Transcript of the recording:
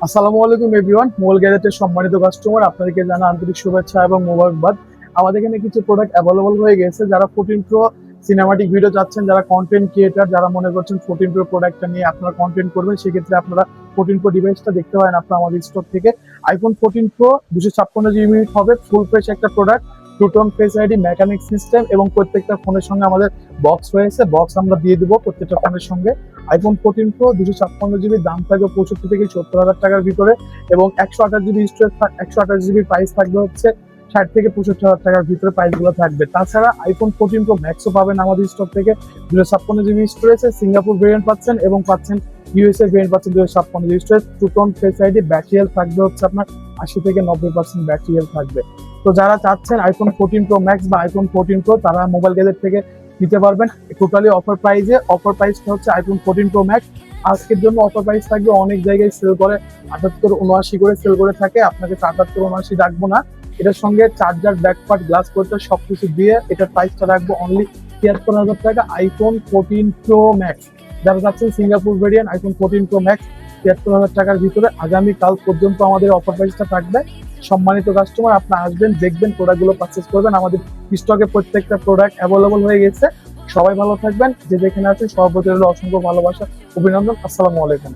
আসসালামু আলাইকুম everyone. Mobile গ্যাজেটের সম্মানিত কাস্টমার, আপনাদেরকে জানা আন্তরিক শুভেচ্ছা এবং মোবারকবাদ। আমাদের এখানে কিছু প্রোডাক্ট অ্যাভেলেবল হয়ে গেছে। যারা 14 প্রো সিনেমাটিক ভিডিও চাচ্ছেন, যারা কন্টেন্ট ক্রিয়েটার, যারা মনে করছেন 14 প্রো প্রোডাক্টটা নিয়ে আপনারা কন্টেন্ট করবেন, সেক্ষেত্রে আপনারা 14 প্রো ডিভাইসটা দেখতে পারেন আপনারা আমাদের স্টক থেকে। আইফোন 14 প্রো 256 জিবি হবে, ফুল ফ্রেশ একটা product. Two tone face ID, mechanic system এবং প্রত্যেকটা ফোনের সঙ্গে আমাদের বক্স রয়েছে। বক্স আমরা দিয়ে দিব প্রত্যেকটা ফোনের সঙ্গে। আইফোন 14 প্রো 256 জিবি, দাম থাকবে 65 থেকে 70 হাজার টাকার ভিতরে এবং 128 জিবি স্টোরেজ, 128 জিবি প্রাইস থাকবে হচ্ছে 60 থেকে 65 হাজার টাকার ভিতরে প্রাইস গুলো থাকবে। তাছাড়া আইফোন 14 প্রো ম্যাক্সও পাবেন আমাদের স্টক থেকে। 256 জিবি স্টোরেজে সিঙ্গাপুর ভেরিয়েন্ট পাচ্ছেন এবং পাচ্ছেন ইউএসএ ভেরিয়েন্ট পাচ্ছেন 256 GB storage. Two-tone face ID, battery health থাকবে হচ্ছে আপনার 80 থেকে 90% ব্যাটারি হেলথ থাকবে। তো যারা চাচ্ছেন আইফোন 14 প্রো ম্যাক্স বা আইফোন 14 প্রো, তারা মোবাইল গ্যাজেট থেকে নিতে পারবেন টোটালি অফার প্রাইজে। অফার প্রাইসটা হচ্ছে আইফোন 14 প্রো ম্যাক্স আজকের জন্য অফার প্রাইস থাকবে। অনেক জায়গায় সেল করে 78, 79 করে সেল করে থাকে, আপনাকে 77, 79 রাখবো না। এটার সঙ্গে চার্জার, ব্যাকপার্ট, গ্লাস কোয়ার্টার সবকিছু দিয়ে এটার প্রাইসটা রাখবো অনলি 73,000 টাকা। আইফোন 14 প্রো ম্যাক্স যারা চাচ্ছেন Singapore variant iPhone 14 pro max 73,000 টাকার ভিতরে আগামীকাল পর্যন্ত আমাদের অফার প্রাইসটা থাকবে। সম্মানিত কাস্টমার, আপনারা আসবেন, দেখবেন, প্রোডাক্টগুলো পারচেস করবেন। আমাদের স্টকে প্রত্যেকটা প্রোডাক্ট অ্যাভেলেবল হয়ে গেছে। সবাই ভালো থাকবেন, যে যেখানে আছেন সর্বপ্রতি হলো অসংখ্য ভালোবাসা, অভিনন্দন। আসসালামু আলাইকুম।